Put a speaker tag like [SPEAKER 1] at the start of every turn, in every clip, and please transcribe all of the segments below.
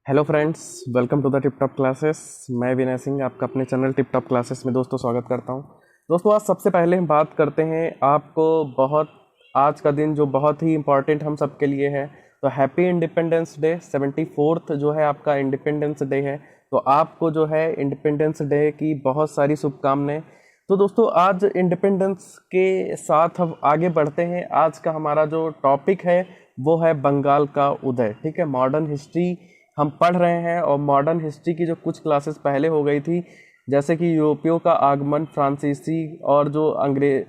[SPEAKER 1] Hello friends, welcome to the tip top classes. मैं विनय सिंह आपका अपने चैनल टिप टॉप क्लासेस में दोस्तों स्वागत करता हूं। दोस्तों आज सबसे पहले हम बात करते हैं आपको बहुत आज का दिन जो बहुत ही इम्पॉर्टेंट हम सबके लिए है। तो हैप्पी इंडिपेंडेंस डे। 74th जो है आपका इंडिपेंडेंस डे है। तो आपको जो है इंडिपेंडेंस डे की बहुत सारी शुभकामनाएं। तो दोस्तों आज इंडिपेंडेंस के साथ हम आगे बढ़ते हैं। आज का हमारा जो टॉपिक है वो है बंगाल का उदय। ठीक है, मॉडर्न हिस्ट्री हम पढ़ रहे हैं और मॉडर्न हिस्ट्री की जो कुछ क्लासेस पहले हो गई थी, जैसे कि यूरोपियों का आगमन, फ्रांसीसी और जो अंग्रेज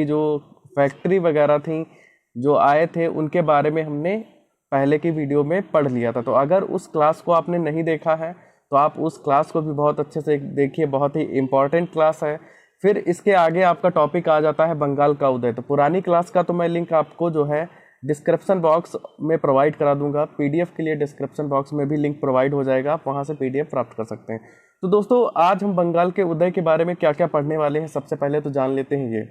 [SPEAKER 1] जो फैक्ट्री वगैरह थी जो आए थे, उनके बारे में हमने पहले की वीडियो में पढ़ लिया था। तो अगर उस क्लास को आपने नहीं देखा है तो आप उस क्लास को भी बहुत अच्छे से देखिए, बहुत ही इम्पॉर्टेंट क्लास है। फिर इसके आगे आपका टॉपिक आ जाता है बंगाल का उदय। तो पुरानी क्लास का तो मैं लिंक आपको जो है डिस्क्रिप्शन बॉक्स में प्रोवाइड करा दूंगा। पीडीएफ के लिए डिस्क्रिप्शन बॉक्स में भी लिंक प्रोवाइड हो जाएगा, आप वहां से पीडीएफ प्राप्त कर सकते हैं। तो दोस्तों आज हम बंगाल के उदय के बारे में क्या क्या पढ़ने वाले हैं, सबसे पहले तो जान लेते हैं ये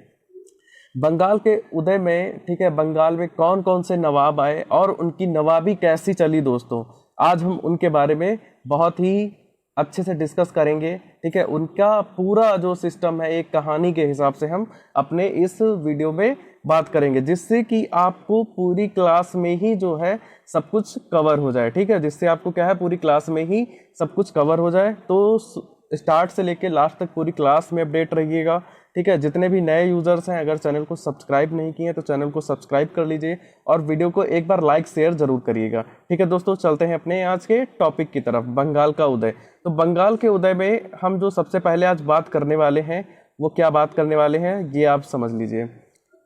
[SPEAKER 1] बंगाल के उदय में। ठीक है, बंगाल में कौन कौन से नवाब आए और उनकी नवाबी कैसी चली दोस्तों, आज हम उनके बारे में बहुत ही अच्छे से डिस्कस करेंगे। ठीक है, उनका पूरा जो सिस्टम है एक कहानी के हिसाब से हम अपने इस वीडियो में बात करेंगे, जिससे कि आपको पूरी क्लास में ही जो है सब कुछ कवर हो जाए। ठीक है, जिससे आपको क्या है पूरी क्लास में ही सब कुछ कवर हो जाए। तो स्टार्ट से लेके लास्ट तक पूरी क्लास में अपडेट रहिएगा। ठीक है, जितने भी नए यूजर्स हैं अगर चैनल को सब्सक्राइब नहीं किए तो चैनल को सब्सक्राइब कर लीजिए और वीडियो को एक बार लाइक शेयर जरूर करिएगा। ठीक है दोस्तों, चलते हैं अपने आज के टॉपिक की तरफ, बंगाल का उदय। तो बंगाल के उदय में हम जो सबसे पहले आज बात करने वाले हैं वो क्या बात करने वाले हैं ये आप समझ लीजिए।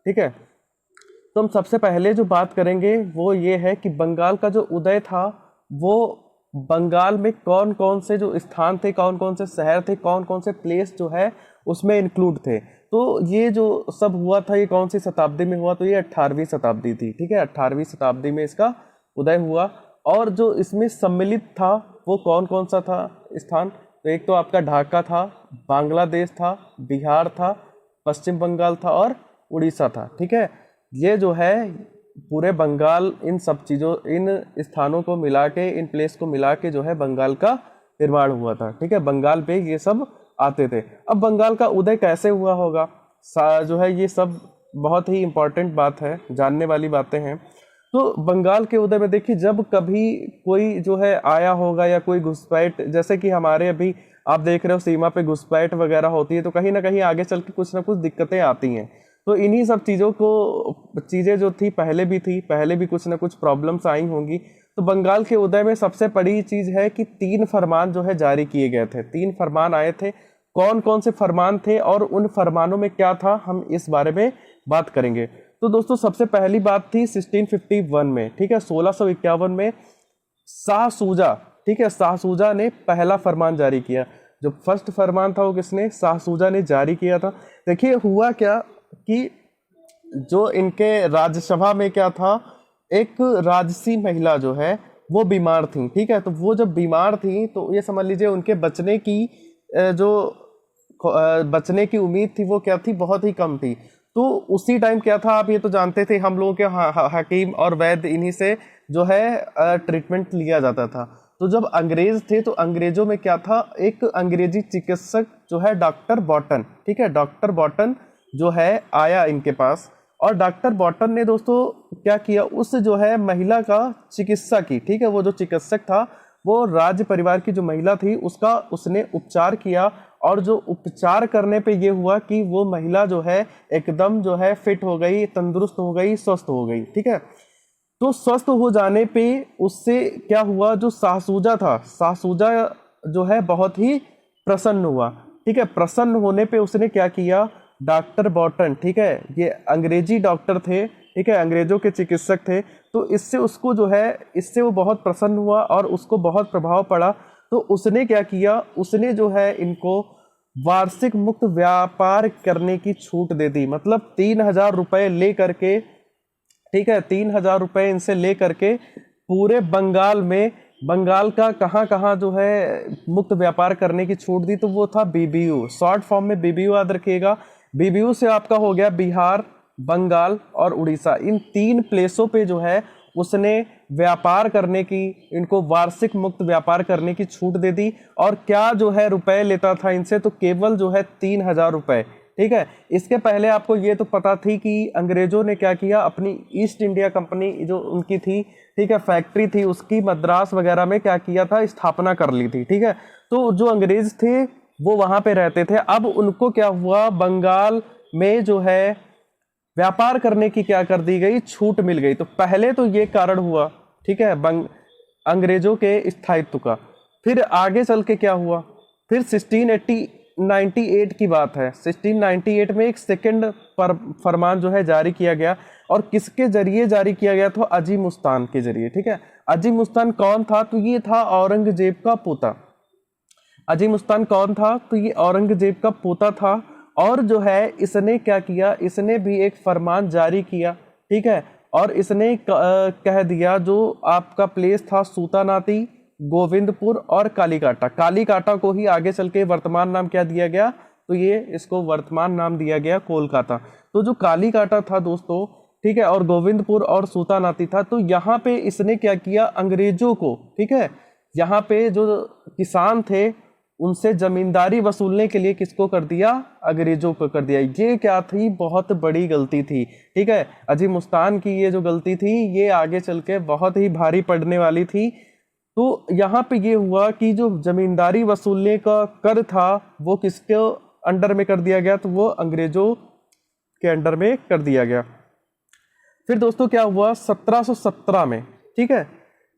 [SPEAKER 1] ठीक है, तो हम सबसे पहले जो बात करेंगे वो ये है कि बंगाल का जो उदय था वो बंगाल में कौन कौन से जो स्थान थे, कौन कौन से शहर थे, कौन कौन से प्लेस जो है उसमें इंक्लूड थे। तो ये जो सब हुआ था ये कौन सी शताब्दी में हुआ, तो ये 18वीं शताब्दी थी। ठीक है, 18वीं शताब्दी में इसका उदय हुआ। और जो इसमें सम्मिलित था वो कौन कौन सा था स्थान, तो एक तो आपका ढाका था, बांग्लादेश था, बिहार था, पश्चिम बंगाल था और उड़ीसा था। ठीक है, ये जो है पूरे बंगाल इन सब चीज़ों इन स्थानों को मिला के, इन प्लेस को मिला के जो है बंगाल का निर्माण हुआ था। ठीक है, बंगाल पे ये सब आते थे। अब बंगाल का उदय कैसे हुआ होगा जो है ये सब बहुत ही इंपॉर्टेंट बात है, जानने वाली बातें हैं। तो बंगाल के उदय में देखिए, जब कभी कोई जो है आया होगा या कोई घुसपैठ, जैसे कि हमारे अभी आप देख रहे हो सीमा पे घुसपैठ वगैरह होती है, तो कहीं ना कहीं आगे चल के कुछ ना कुछ दिक्कतें आती हैं। तो इन्हीं सब चीज़ें जो थी पहले भी कुछ ना कुछ प्रॉब्लम्स आई होंगी। तो बंगाल के उदय में सबसे बड़ी चीज़ है कि 3 फरमान जो है जारी किए गए थे। 3 फरमान आए थे। कौन कौन से फरमान थे और उन फरमानों में क्या था, हम इस बारे में बात करेंगे। तो दोस्तों सबसे पहली बात थी 1651 में। ठीक है, 1651 में शाह सूजा, ठीक है, शाह सूजा ने पहला फरमान जारी किया। जो फर्स्ट फरमान था वो किसने, शाह सूजा ने जारी किया था। देखिए हुआ क्या कि जो इनके राज्यसभा में क्या था, एक राजसी महिला जो है वो बीमार थी। ठीक है, तो वो जब बीमार थी तो ये समझ लीजिए उनके बचने की उम्मीद थी वो क्या थी, बहुत ही कम थी। तो उसी टाइम क्या था, आप ये तो जानते थे, हम लोगों के हकीम और वैद्य इन्हीं से जो है ट्रीटमेंट लिया जाता था। तो जब अंग्रेज थे तो अंग्रेजों में क्या था, एक अंग्रेजी चिकित्सक जो है डॉक्टर बॉटन, ठीक है, डॉक्टर बॉटन जो है आया इनके पास। और डॉक्टर बॉटन ने दोस्तों क्या किया, उस जो है महिला का चिकित्सा की। ठीक है, वो जो चिकित्सक था वो राज परिवार की जो महिला थी उसका उसने उपचार किया। और जो उपचार करने पे ये हुआ कि वो महिला जो है एकदम जो है फिट हो गई, तंदुरुस्त हो गई, स्वस्थ हो गई। ठीक है, तो स्वस्थ हो जाने पे उससे क्या हुआ, जो शाहसूजा था, शाहसूजा जो है बहुत ही प्रसन्न हुआ। ठीक है, प्रसन्न होने पे उसने क्या किया, डॉक्टर बॉटन, ठीक है, ये अंग्रेजी डॉक्टर थे, ठीक है, अंग्रेजों के चिकित्सक थे। तो इससे उसको जो है, इससे वो बहुत प्रसन्न हुआ और उसको बहुत प्रभाव पड़ा। तो उसने क्या किया, उसने जो है इनको वार्षिक मुक्त व्यापार करने की छूट दे दी। मतलब 3000 रुपये ले करके, ठीक है, 3000 रुपये इनसे ले करके पूरे बंगाल में, बंगाल का कहाँ कहाँ जो है मुक्त व्यापार करने की छूट दी, तो वो था बीबीयू, शॉर्ट फॉर्म में बीबीयू याद रखिएगा। बीबीयू से आपका हो गया बिहार, बंगाल और उड़ीसा, इन 3 प्लेसों पे जो है उसने व्यापार करने की, इनको वार्षिक मुक्त व्यापार करने की छूट दे दी। और क्या जो है रुपए लेता था इनसे, तो केवल जो है 3000 रुपए। ठीक है, इसके पहले आपको ये तो पता थी कि अंग्रेजों ने क्या किया, अपनी ईस्ट इंडिया कंपनी जो उनकी थी, ठीक है, फैक्ट्री थी, उसकी मद्रास वगैरह में क्या किया था, स्थापना कर ली थी। ठीक है, तो जो अंग्रेज थे वो वहां पे रहते थे। अब उनको क्या हुआ, बंगाल में जो है व्यापार करने की क्या कर दी गई, छूट मिल गई। तो पहले तो ये कारण हुआ, ठीक है, अंग्रेजों के स्थायित्व का। फिर आगे चल के क्या हुआ, फिर 1698 की बात है। 1698 में एक सेकंड फरमान जो है जारी किया गया, और किसके जरिए जारी किया गया, तो अजीम उस्तान के जरिए। ठीक है, अजीम उस्तान कौन था, तो ये था औरंगजेब का पोता। अजीम उस्तान कौन था, तो ये औरंगजेब का पोता था। और जो है इसने क्या किया, इसने भी एक फरमान जारी किया। ठीक है, और इसने कह दिया जो आपका प्लेस था सूतानाती, गोविंदपुर और कालीकाटा, कालीकाटा को ही आगे चल के वर्तमान नाम क्या दिया गया, तो ये इसको वर्तमान नाम दिया गया कोलकाता। तो जो कालीकाटा था दोस्तों, ठीक है, और गोविंदपुर और सूतानाती था, तो यहाँ पे इसने क्या किया, अंग्रेजों को, ठीक है, यहाँ पे जो किसान थे उनसे जमींदारी वसूलने के लिए किसको कर दिया, अंग्रेजों को कर दिया। ये क्या थी, बहुत बड़ी गलती थी। ठीक है, अजीम उस्तान की ये जो गलती थी, ये आगे चल के बहुत ही भारी पड़ने वाली थी। तो यहाँ पे ये हुआ कि जो जमींदारी वसूलने का कर था वो किसके अंडर में कर दिया गया, तो वो अंग्रेजों के अंडर में कर दिया गया। फिर दोस्तों क्या हुआ, 1717 में, ठीक है,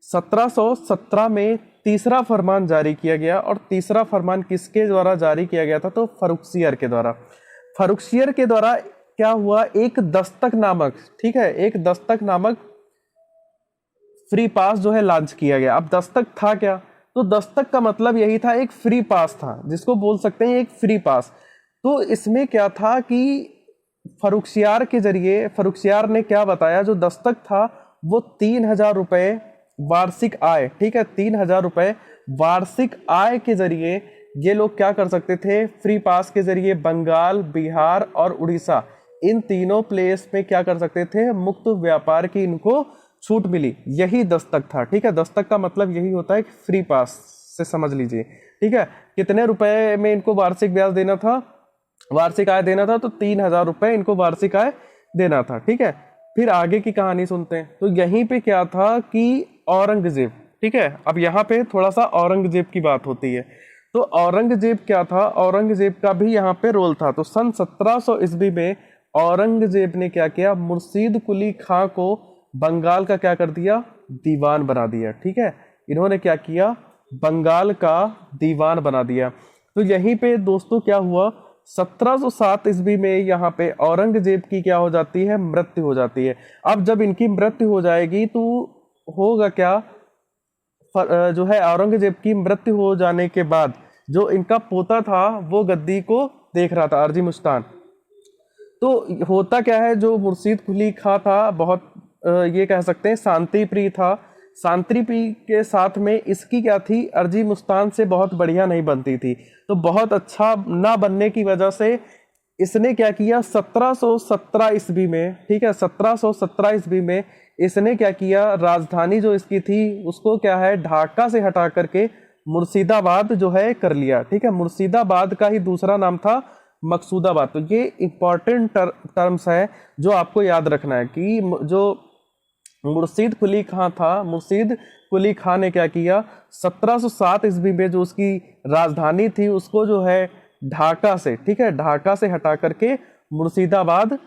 [SPEAKER 1] 1717 में तीसरा फरमान जारी किया गया। और तीसरा फरमान किसके द्वारा जारी किया गया था, तो फर्रुखसियर के द्वारा। फर्रुखसियर के द्वारा क्या हुआ, एक दस्तक नामक, ठीक है, एक दस्तक नामक फ्री पास जो है लॉन्च किया गया। अब दस्तक था क्या, तो दस्तक का मतलब यही था, एक फ्री पास था, जिसको बोल सकते हैं एक फ्री पास। तो इसमें क्या था कि फर्रुखसियर के जरिए, फर्रुखसियर ने क्या बताया, जो दस्तक था वो 3000 रुपए वार्षिक आय, ठीक है, 3000 रुपए वार्षिक आय के जरिए ये लोग क्या कर सकते थे, फ्री पास के जरिए बंगाल, बिहार और उड़ीसा, इन तीनों प्लेस में क्या कर सकते थे, मुक्त व्यापार की इनको छूट मिली। यही दस्तक था। ठीक है, दस्तक का मतलब यही होता है कि फ्री पास से समझ लीजिए। ठीक है, कितने रुपए में इनको वार्षिक ब्याज देना था, वार्षिक आय देना था, तो 3000 रुपए इनको वार्षिक आय देना था। ठीक है, फिर आगे की कहानी सुनते हैं। तो यहीं पे क्या था कि औरंगजेब, ठीक है, अब यहाँ पे थोड़ा सा औरंगजेब की बात होती है। तो औरंगजेब क्या था, औरंगजेब का भी यहाँ पे रोल था। तो सन 1700 ईस्वी में औरंगजेब ने क्या किया, मुर्शीद कुली खां को बंगाल का क्या कर दिया, दीवान बना दिया। ठीक है, इन्होंने क्या किया, बंगाल का दीवान बना दिया। तो यहीं पे दोस्तों क्या हुआ, 1707 ईस्वी में यहाँ पे औरंगजेब की क्या हो जाती है, मृत्यु हो जाती है। अब जब इनकी मृत्यु हो जाएगी तो होगा क्या, जो है औरंगजेब की मृत्यु हो जाने के बाद जो इनका पोता था वो गद्दी को देख रहा था, अजीम उस्तान। तो होता क्या है, जो मुर्शीद कुली खां था बहुत ये कह सकते हैं शांति प्रिय था। शांति प्रिय के साथ में इसकी क्या थी, अजीम उस्तान से बहुत बढ़िया नहीं बनती थी। तो बहुत अच्छा ना बनने की वजह से इसने क्या किया, 1717 ईस्वी में, ठीक है, 1717 ईस्वी में इसने क्या किया, राजधानी जो इसकी थी उसको क्या है, ढाका से हटा करके मुर्शिदाबाद जो है कर लिया। ठीक है, मुर्शिदाबाद का ही दूसरा नाम था मकसूदाबाद। तो ये इंपॉर्टेंट टर्म्स है जो आपको याद रखना है कि जो मुर्शीद कुली खां था, मुर्शीद कुली खां ने क्या किया, 1707 ईस्वी में जो उसकी राजधानी थी उसको जो है ढाका से, ठीक है, ढाका से हटा करके मुर्शिदाबाद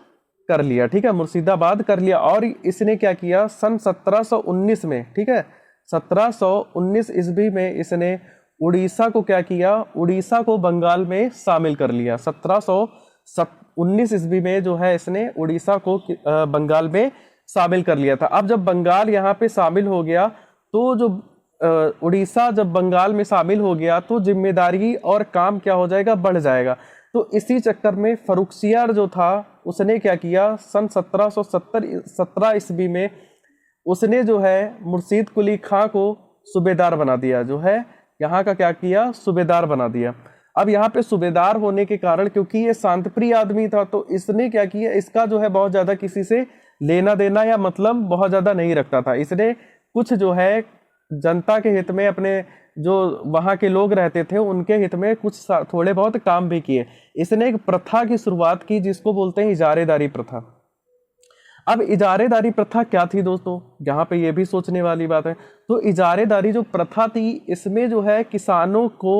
[SPEAKER 1] कर लिया। ठीक है, मुर्शिदाबाद कर लिया। और इसने क्या किया, सन 1719 में, ठीक है, 1719 ईस्वी में इसने उड़ीसा को क्या किया, उड़ीसा को बंगाल में शामिल कर लिया। 1719 ईस्वी में जो है इसने उड़ीसा को बंगाल में शामिल कर लिया था। अब जब बंगाल यहाँ पे शामिल हो गया तो जो उड़ीसा जब बंगाल में शामिल हो गया तो जिम्मेदारी और काम क्या हो जाएगा, बढ़ जाएगा। तो इसी चक्कर में फर्रुखसियर जो था उसने क्या किया, सन 1717 ईस्वी में उसने जो है मुर्शीद कुली खां को सूबेदार बना दिया, जो है यहाँ का क्या किया, सूबेदार बना दिया। अब यहाँ पे सूबेदार होने के कारण, क्योंकि ये शांतप्रिय आदमी था, तो इसने क्या किया, इसका जो है बहुत ज्यादा किसी से लेना देना या मतलब बहुत ज्यादा नहीं रखता था। इसने कुछ जो है जनता के हित में, अपने जो वहाँ के लोग रहते थे उनके हित में कुछ थोड़े बहुत काम भी किए। इसने एक प्रथा की शुरुआत की जिसको बोलते हैं इजारेदारी प्रथा। अब इजारेदारी प्रथा क्या थी दोस्तों, यहाँ पे ये भी सोचने वाली बात है। तो इजारेदारी जो प्रथा थी इसमें जो है किसानों को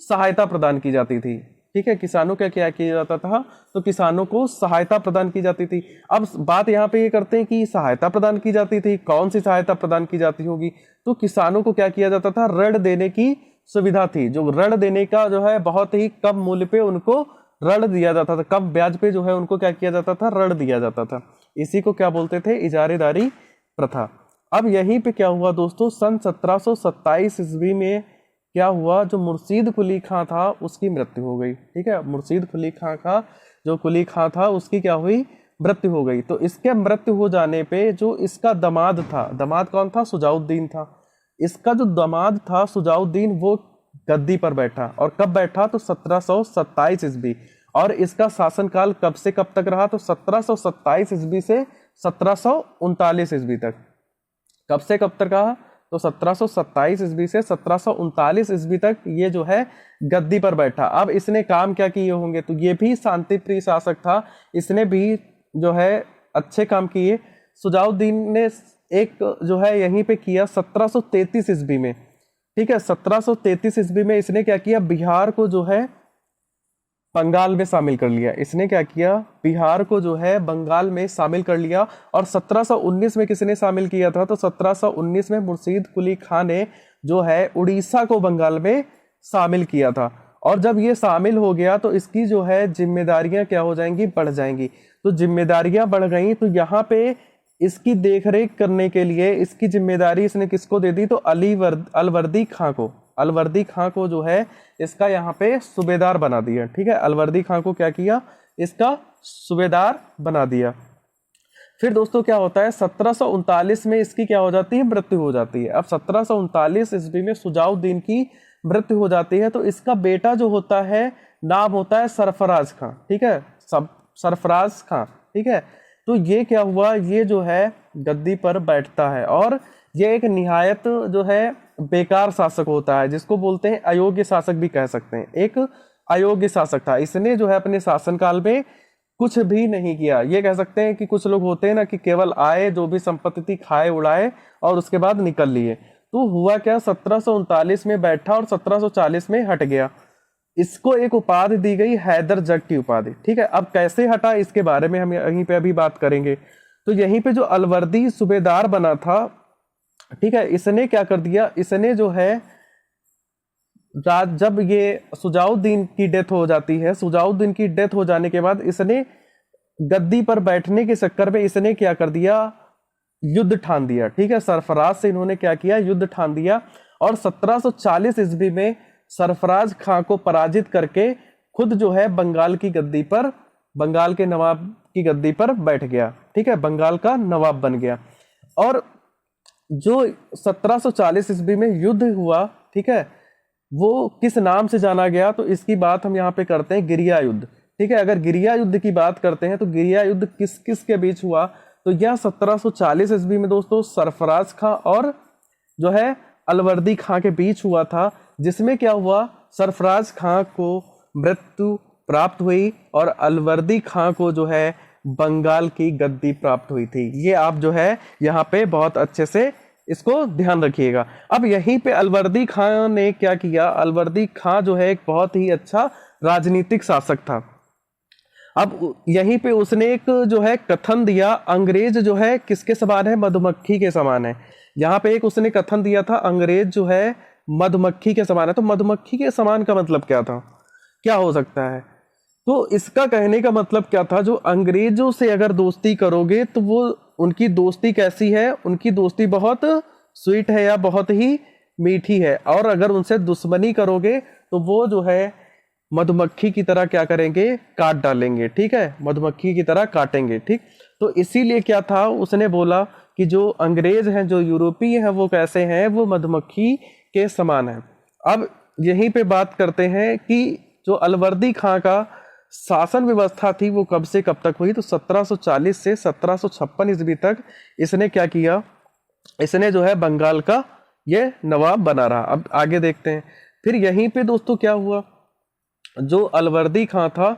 [SPEAKER 1] सहायता प्रदान की जाती थी। ठीक है, किसानों का क्या किया जाता था, तो किसानों को सहायता प्रदान की जाती थी। अब बात यहाँ पे ये करते हैं कि सहायता प्रदान की जाती थी, कौन सी सहायता प्रदान की जाती होगी, तो किसानों को क्या किया जाता था, ऋण देने की सुविधा थी। जो ऋण देने का जो है बहुत ही कम मूल्य पे उनको ऋण दिया जाता था, कम ब्याज पे जो है उनको क्या किया जाता था, ऋण दिया जाता था। इसी को क्या बोलते थे, इजारेदारी प्रथा। अब यहीं पे क्या हुआ दोस्तों, सन 1727 ईस्वी में क्या हुआ, जो मुर्शीद कुली खां था उसकी मृत्यु हो गई। ठीक है, मुर्शीद कुली खां का जो कुली खां था उसकी क्या हुई, मृत्यु हो गई। तो इसके मृत्यु हो जाने पे जो इसका दामाद था, दामाद कौन था, सुजाउद्दीन था। इसका जो दामाद था सुजाउद्दीन वो गद्दी पर बैठा, और कब बैठा, तो 1727 ईस्वी। और इसका शासनकाल कब से कब तक रहा, तो 1727 ईस्वी से 1739 ईस्वी तक। कब से कब तक रहा, तो 1727 ईस्वी से 1739 ईस्वी तक ये जो है गद्दी पर बैठा। अब इसने काम क्या किए होंगे, तो ये भी शांति प्रिय शासक था, इसने भी जो है अच्छे काम किए। सुजाउद्दीन ने एक जो है यहीं पे किया 1733 ईस्वी में। ठीक है, 1733 ईस्वी में इसने क्या किया, बिहार को जो है बंगाल में शामिल कर लिया। इसने क्या किया, बिहार को जो है बंगाल में शामिल कर लिया। और 1719 में किसने शामिल किया था, तो 1719 में मुर्शीद कुली खां ने जो है उड़ीसा को बंगाल में शामिल किया था। और जब ये शामिल हो गया तो इसकी जो है जिम्मेदारियां क्या हो जाएंगी, बढ़ जाएंगी। तो जिम्मेदारियां बढ़ गई तो यहाँ पे इसकी देखरेख करने के लिए इसकी जिम्मेदारी इसने किसको दे दी, तो अलवर्दी खां को, अलवर्दी खां को जो है इसका यहाँ पे सूबेदार बना दिया। ठीक है, अलवर्दी खां को क्या किया, इसका सूबेदार बना दिया। फिर दोस्तों क्या होता है, 1739 में इसकी क्या हो जाती है, मृत्यु हो जाती है। अब 1739 ईस्वी में सुजाउद्दीन की मृत्यु हो जाती है। तो इसका बेटा जो होता है नाम होता है सरफराज खां। ठीक है, सरफराज खां। ठीक है, तो ये क्या हुआ, ये जो है गद्दी पर बैठता है और ये एक निहायत जो है बेकार शासक होता है, जिसको बोलते हैं अयोग्य शासक भी कह सकते हैं। एक अयोग्य शासक था, इसने जो है अपने शासनकाल में कुछ भी नहीं किया। ये कह सकते हैं कि कुछ लोग होते हैं ना कि केवल आए, जो भी संपत्ति थी खाए उड़ाए और उसके बाद निकल लिए। तो हुआ क्या, 1739 में बैठा और 1740 में हट गया। इसको एक उपाधि दी गई, हैदर जग की उपाधि। ठीक है, अब कैसे हटा इसके बारे में हम यहीं पे अभी बात करेंगे। तो यहीं पे जो अलवर्दी सूबेदार बना था, ठीक है, इसने क्या कर दिया, इसने जो है जब ये सुजाउद्दीन की डेथ हो जाती है, सुजाउद्दीन की डेथ हो जाने के बाद इसने गद्दी पर बैठने के चक्कर में इसने क्या कर दिया, युद्ध ठान दिया। ठीक है, सरफराज से इन्होंने क्या किया, युद्ध ठान दिया। और 1740 ईस्वी में सरफराज खां को पराजित करके खुद जो है बंगाल की गद्दी पर, बंगाल के नवाब की गद्दी पर बैठ गया। ठीक है, बंगाल का नवाब बन गया। और जो 1740 ईस्वी में युद्ध हुआ, ठीक है, वो किस नाम से जाना गया, तो इसकी बात हम यहाँ पे करते हैं, गिरिया युद्ध। ठीक है, अगर गिरिया युद्ध की बात करते हैं तो गिरिया युद्ध किस किस के बीच हुआ, तो यह 1740 ईस्वी में दोस्तों सरफराज खां और जो है अलवर्दी खां के बीच हुआ था। जिसमें क्या हुआ, सरफराज खां को मृत्यु प्राप्त हुई और अलवर्दी खां को जो है बंगाल की गद्दी प्राप्त हुई थी। ये आप जो है यहाँ पे बहुत अच्छे से इसको ध्यान रखिएगा। अब यहीं पे अलवर्दी खां ने क्या किया, अलवर्दी खां जो है एक बहुत ही अच्छा राजनीतिक शासक था। अब यहीं पे उसने एक जो है कथन दिया, अंग्रेज जो है किसके समान है, मधुमक्खी के समान है। यहाँ पे एक उसने कथन दिया था, अंग्रेज जो है मधुमक्खी के समान है। तो मधुमक्खी के समान का मतलब क्या था, क्या हो सकता है, तो इसका कहने का मतलब क्या था, जो अंग्रेजों से अगर दोस्ती करोगे तो वो उनकी दोस्ती कैसी है, उनकी दोस्ती बहुत स्वीट है या बहुत ही मीठी है। और अगर उनसे दुश्मनी करोगे तो वो जो है मधुमक्खी की तरह क्या करेंगे, काट डालेंगे। ठीक है, मधुमक्खी की तरह काटेंगे। ठीक, तो इसीलिए क्या था, उसने बोला कि जो अंग्रेज हैं, जो यूरोपीय हैं, वो कैसे हैं, वो मधुमक्खी के समान है। अब यहीं पे बात करते हैं कि जो अलवर्दी खां का शासन व्यवस्था थी वो कब से कब तक हुई, तो 1740 से 1756 ईस्वी तक इसने क्या किया, इसने जो है बंगाल का ये नवाब बना रहा। अब आगे देखते हैं। फिर यहीं पे दोस्तों क्या हुआ, जो अलवर्दी खां था,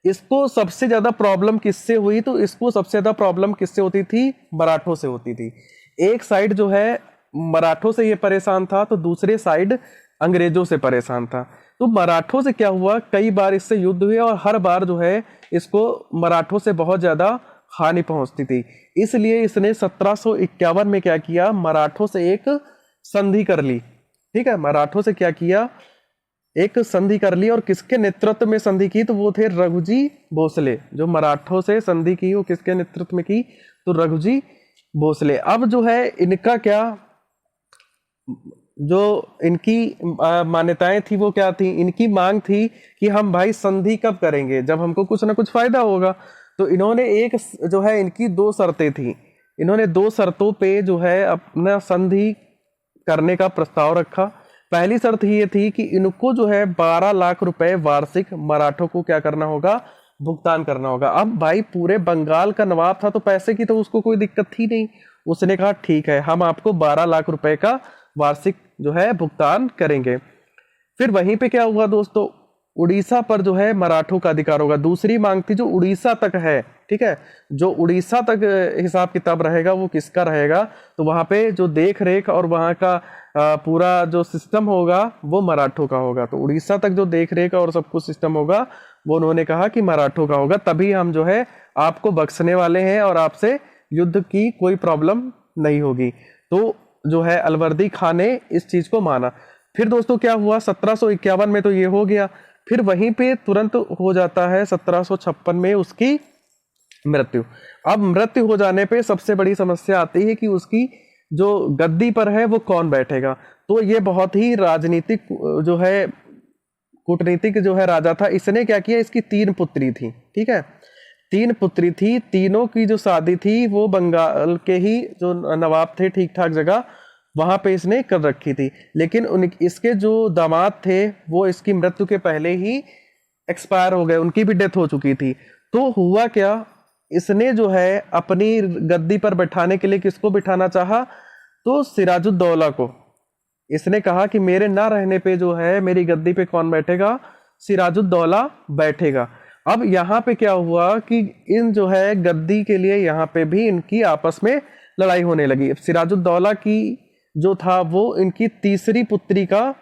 [SPEAKER 1] इसको सबसे ज्यादा प्रॉब्लम किससे हुई, तो इसको सबसे ज्यादा प्रॉब्लम किससे होती थी, मराठों से होती थी। एक साइड जो है मराठों से ये परेशान था, तो दूसरे साइड अंग्रेजों से परेशान था। तो मराठों से क्या हुआ, कई बार इससे युद्ध हुए और हर बार जो है इसको मराठों से बहुत ज्यादा हानि पहुंचती थी। इसलिए इसने 1751 में क्या किया, मराठों से एक संधि कर ली। ठीक है, मराठों से क्या किया, एक संधि कर ली। और किसके नेतृत्व में संधि की, तो वो थे रघुजी भोसले। जो मराठों से संधि की वो किसके नेतृत्व में की, तो रघुजी भोसले। अब जो है इनका क्या, जो इनकी मान्यताएं थी वो क्या थी, इनकी मांग थी कि हम भाई संधि कब करेंगे, जब हमको कुछ ना कुछ फायदा होगा। तो इन्होंने एक जो है इनकी दो शर्तें थी, इन्होंने दो शर्तों पे जो है अपना संधि करने का प्रस्ताव रखा। पहली शर्त ये थी कि इनको जो है 12 लाख रुपए वार्षिक मराठों को क्या करना होगा, भुगतान करना होगा। अब भाई पूरे बंगाल का नवाब था, तो पैसे की तो उसको कोई दिक्कत थी नहीं। उसने कहा ठीक है, हम आपको 12 लाख रुपए का वार्षिक जो है भुगतान करेंगे। फिर वहीं पे क्या हुआ दोस्तों, उड़ीसा पर जो है मराठों का अधिकार होगा। दूसरी मांग थी जो उड़ीसा तक है, ठीक है, जो उड़ीसा तक हिसाब किताब रहेगा वो किसका रहेगा, तो वहां पे जो देख रेख और वहां का पूरा जो सिस्टम होगा वो मराठों का होगा। तो उड़ीसा तक जो देख रेख और सब कुछ सिस्टम होगा वो उन्होंने कहा कि मराठों का होगा, तभी हम जो है आपको बख्शने वाले हैं और आपसे युद्ध की कोई प्रॉब्लम नहीं होगी। तो जो है अलवर्दी खां ने इस चीज को माना। फिर दोस्तों क्या हुआ, 1751 में तो ये हो गया। फिर वहीं पे तुरंत हो जाता है 1756 में उसकी मृत्यु। अब मृत्यु हो जाने पे सबसे बड़ी समस्या आती है कि उसकी जो गद्दी पर है वो कौन बैठेगा। तो ये बहुत ही राजनीतिक जो है कूटनीतिक जो है राजा था। इसने क्या किया, इसकी 3 पुत्री थी, ठीक है, 3 पुत्री थी। तीनों की जो शादी थी वो बंगाल के ही जो नवाब थे ठीक ठाक जगह वहां पे इसने कर रखी थी। लेकिन इसके जो दामाद थे वो इसकी मृत्यु के पहले ही एक्सपायर हो गए, उनकी भी डेथ हो चुकी थी। तो हुआ क्या, इसने जो है अपनी गद्दी पर बैठाने के लिए किसको बिठाना चाहा, तो सिराजुद्दौला को। इसने कहा कि मेरे ना रहने पे जो है मेरी गद्दी पे कौन बैठेगा, सिराजुद्दौला बैठेगा। अब यहाँ पे क्या हुआ कि इन जो है गद्दी के लिए यहाँ पे भी इनकी आपस में लड़ाई होने लगी। सिराजुद्दौला की जो था वो इनकी तीसरी पुत्री का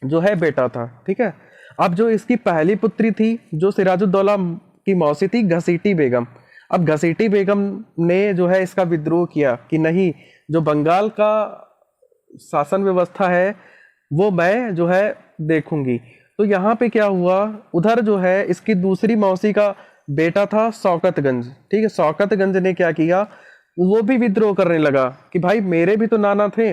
[SPEAKER 1] जो है बेटा था, ठीक है। अब जो इसकी पहली पुत्री थी जो सिराजुद्दौला की मौसी थी, घसीटी बेगम। अब घसीटी बेगम ने जो है इसका विद्रोह किया कि नहीं, जो बंगाल का शासन व्यवस्था है वो मैं जो है देखूंगी। तो यहाँ पे क्या हुआ, उधर जो है इसकी दूसरी मौसी का बेटा था शौकतगंज, ठीक है। शौकतगंज ने क्या किया, वो भी विद्रोह करने लगा कि भाई मेरे भी तो नाना थे,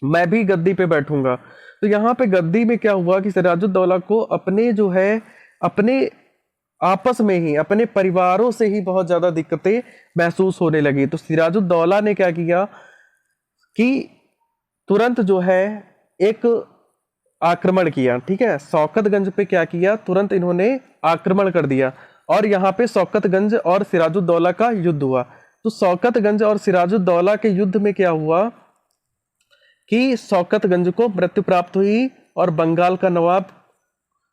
[SPEAKER 1] मैं भी गद्दी पे बैठूंगा। तो यहाँ पे गद्दी में क्या हुआ कि सिराजुद्दौला को अपने जो है अपने आपस में ही अपने परिवारों से ही बहुत ज्यादा दिक्कतें महसूस होने लगी। तो सिराजुद्दौला ने क्या किया कि तुरंत जो है एक आक्रमण किया, ठीक है। शौकतगंज पे क्या किया, तुरंत इन्होंने आक्रमण कर दिया और यहाँ पे शौकतगंज और सिराजुद्दौला का युद्ध हुआ। तो शौकतगंज और सिराजुद्दौला के युद्ध में क्या हुआ कि शौकतगंज को मृत्यु प्राप्त हुई और बंगाल का नवाब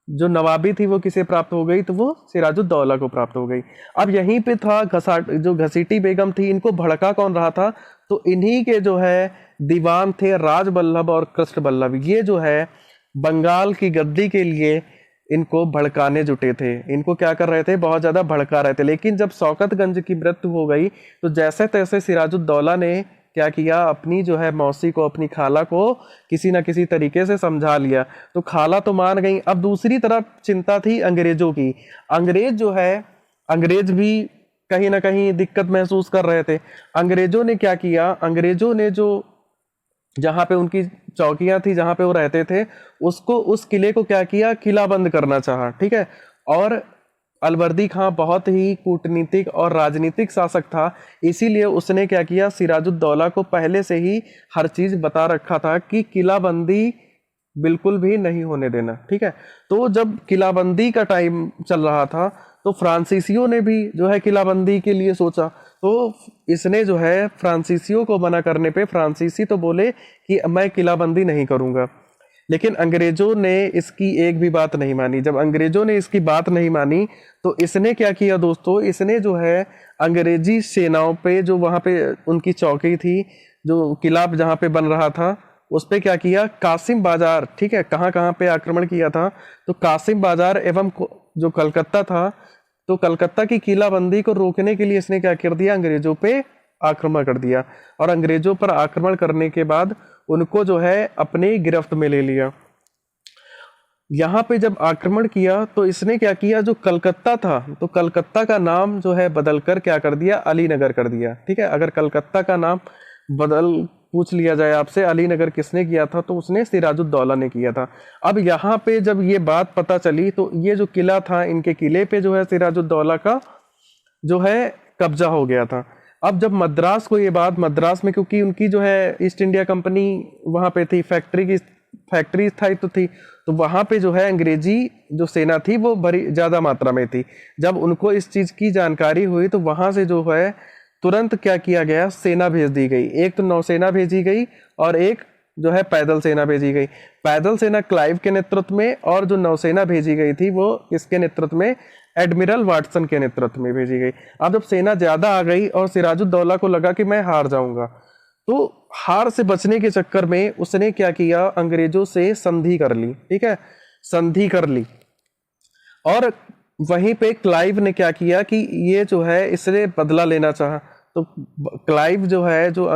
[SPEAKER 1] जो नवाबी थी वो किसे प्राप्त हो गई, तो वो सिराजुद्दौला को प्राप्त हो गई। अब यहीं पे था जो घसीटी बेगम थी, इनको भड़का कौन रहा था, तो इन्हीं के जो है दीवान थे राजबल्लभ और कृष्ण बल्लभ। ये जो है बंगाल की गद्दी के लिए इनको भड़काने जुटे थे, इनको क्या कर रहे थे, बहुत ज्यादा भड़का रहे थे। लेकिन जब शौकतगंज की मृत्यु हो गई तो जैसे तैसे सिराजुद्दौला ने क्या किया, अपनी जो है मौसी को, अपनी खाला को किसी ना किसी तरीके से समझा लिया। तो खाला तो मान गई। अब दूसरी तरफ चिंता थी अंग्रेजों की। अंग्रेज जो है, अंग्रेज भी कहीं ना कहीं दिक्कत महसूस कर रहे थे। अंग्रेजों ने क्या किया, अंग्रेजों ने जो जहां पे उनकी चौकियां थी, जहां पे वो रहते थे, उसको, उस किले को क्या किया, किला बंद करना चाहा, ठीक है। और अलवर्दी खां बहुत ही कूटनीतिक और राजनीतिक शासक था, इसीलिए उसने क्या किया, सिराजुद्दौला को पहले से ही हर चीज बता रखा था कि किलाबंदी बिल्कुल भी नहीं होने देना, ठीक है। तो जब किलाबंदी का टाइम चल रहा था तो फ्रांसीसियों ने भी जो है किलाबंदी के लिए सोचा, तो इसने जो है फ्रांसीसियों को मना करने पे फ्रांसीसी तो बोले कि मैं किलाबंदी नहीं करूंगा, लेकिन अंग्रेजों ने इसकी एक भी बात नहीं मानी। जब अंग्रेजों ने इसकी बात नहीं मानी तो इसने क्या किया दोस्तों, इसने जो है अंग्रेजी सेनाओं पे, जो वहाँ पे उनकी चौकी थी, जो किला जहाँ पे बन रहा था, उस पे क्या किया, कासिम बाजार, ठीक है, कहाँ कहाँ पे आक्रमण किया था, तो कासिम बाजार एवं जो कलकत्ता था, तो कलकत्ता की किलाबंदी को रोकने के लिए इसने क्या कर दिया, अंग्रेजों पे आक्रमण कर दिया। और अंग्रेजों पर आक्रमण करने के बाद उनको जो है अपनी गिरफ्त में ले लिया। यहाँ पे जब आक्रमण किया तो इसने क्या किया, जो कलकत्ता था, तो कलकत्ता का नाम जो है बदलकर क्या कर दिया, अलीनगर कर दिया। ठीक है, अगर कलकत्ता का नाम बदल पूछ लिया जाए आपसे, अलीनगर किसने किया था, तो उसने सिराजुद्दौला ने किया था। अब यहाँ पे जब ये बात पता चली तो ये जो किला था, इनके किले पे जो है सिराजुद्दौला का जो है कब्जा हो गया था। अब जब मद्रास को ये बात, मद्रास में क्योंकि उनकी जो है ईस्ट इंडिया कंपनी वहाँ पे थी, फैक्ट्री था तो थी, तो वहाँ पे जो है अंग्रेजी जो सेना थी वो बड़ी ज़्यादा मात्रा में थी। जब उनको इस चीज़ की जानकारी हुई तो वहाँ से जो है तुरंत क्या किया गया, सेना भेज दी गई। एक तो नौसेना भेजी गई और एक जो है पैदल सेना भेजी गई। पैदल सेना क्लाइव के नेतृत्व में और जो नौसेना भेजी गई थी वो इसके नेतृत्व में एडमिरल वाटसन के नेतृत्व में भेजी गई। अब जब सेना ज्यादा आ गई और सिराजुद्दौला को लगा कि मैं हार जाऊंगा, तो हार से बचने के चक्कर में उसने क्या किया, अंग्रेजों से संधि कर ली। ठीक है, संधि कर ली। और वहीं पे क्लाइव ने क्या किया कि ये जो है इससे बदला लेना चाहा, तो क्लाइव जो है, जो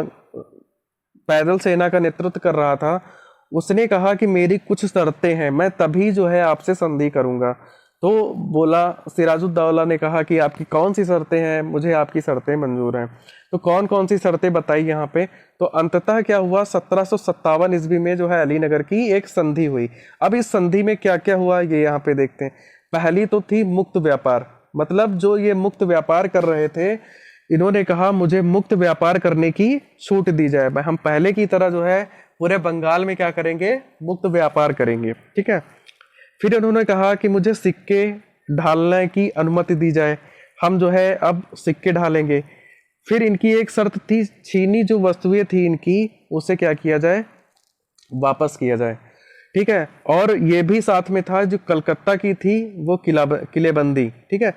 [SPEAKER 1] पैदल सेना का नेतृत्व कर रहा था, उसने कहा कि मेरी कुछ शर्तें हैं, मैं तभी जो है आपसे संधि करूंगा। तो बोला, सिराजुद्दौला ने कहा कि आपकी कौन सी शर्तें हैं, मुझे आपकी शर्तें मंजूर हैं। तो कौन कौन सी शर्तें बताई यहाँ पे, तो अंततः क्या हुआ, 1757 ईस्वी में जो है अलीनगर की एक संधि हुई। अब इस संधि में क्या क्या हुआ ये यहाँ पे देखते हैं। पहली तो थी मुक्त व्यापार, मतलब जो ये मुक्त व्यापार कर रहे थे, इन्होंने कहा मुझे मुक्त व्यापार करने की छूट दी जाए, हम पहले की तरह जो है पूरे बंगाल में क्या करेंगे, मुक्त व्यापार करेंगे। ठीक है, फिर उन्होंने कहा कि मुझे सिक्के ढालने की अनुमति दी जाए, हम जो है अब सिक्के ढालेंगे। फिर इनकी एक शर्त थी, चीनी जो वस्तुएं थी इनकी, उसे क्या किया जाए, वापस किया जाए। ठीक है, और ये भी साथ में था जो कलकत्ता की थी वो किलेबंदी। ठीक है,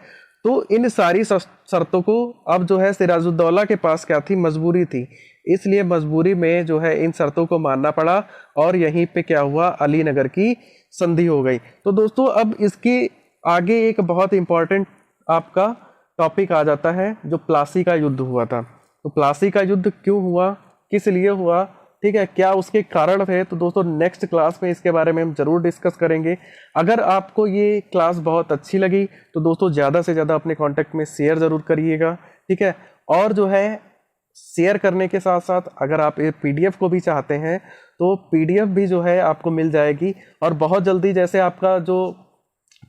[SPEAKER 1] तो इन सारी शर्तों को अब जो है सिराजुद्दौला के पास क्या थी, मजबूरी थी, इसलिए मजबूरी में जो है इन शर्तों को मानना पड़ा और यहीं पे क्या हुआ, अलीनगर की संधि हो गई। तो दोस्तों अब इसके आगे एक बहुत इंपॉर्टेंट आपका टॉपिक आ जाता है, जो प्लासी का युद्ध हुआ था। तो प्लासी का युद्ध क्यों हुआ, किस लिए हुआ, ठीक है, क्या उसके कारण थे, तो दोस्तों नेक्स्ट क्लास में इसके बारे में हम जरूर डिस्कस करेंगे। अगर आपको ये क्लास बहुत अच्छी लगी तो दोस्तों ज़्यादा से ज़्यादा अपने कॉन्टेक्ट में शेयर ज़रूर करिएगा। ठीक है, और जो है शेयर करने के साथ साथ अगर आप ये पीडीएफ को भी चाहते हैं तो पीडीएफ भी जो है आपको मिल जाएगी। और बहुत जल्दी, जैसे आपका जो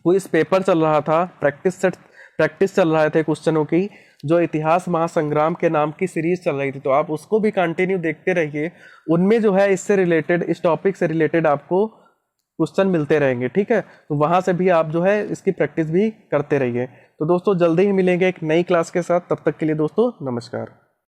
[SPEAKER 1] क्विज पेपर चल रहा था, प्रैक्टिस चल रहे थे क्वेश्चनों की, जो इतिहास महासंग्राम के नाम की सीरीज चल रही थी, तो आप उसको भी कंटिन्यू देखते रहिए। उनमें जो है इससे रिलेटेड, इस टॉपिक से रिलेटेड आपको क्वेश्चन मिलते रहेंगे। ठीक है, तो वहां से भी आप जो है इसकी प्रैक्टिस भी करते रहिए। तो दोस्तों जल्दी ही मिलेंगे एक नई क्लास के साथ, तब तक के लिए दोस्तों नमस्कार।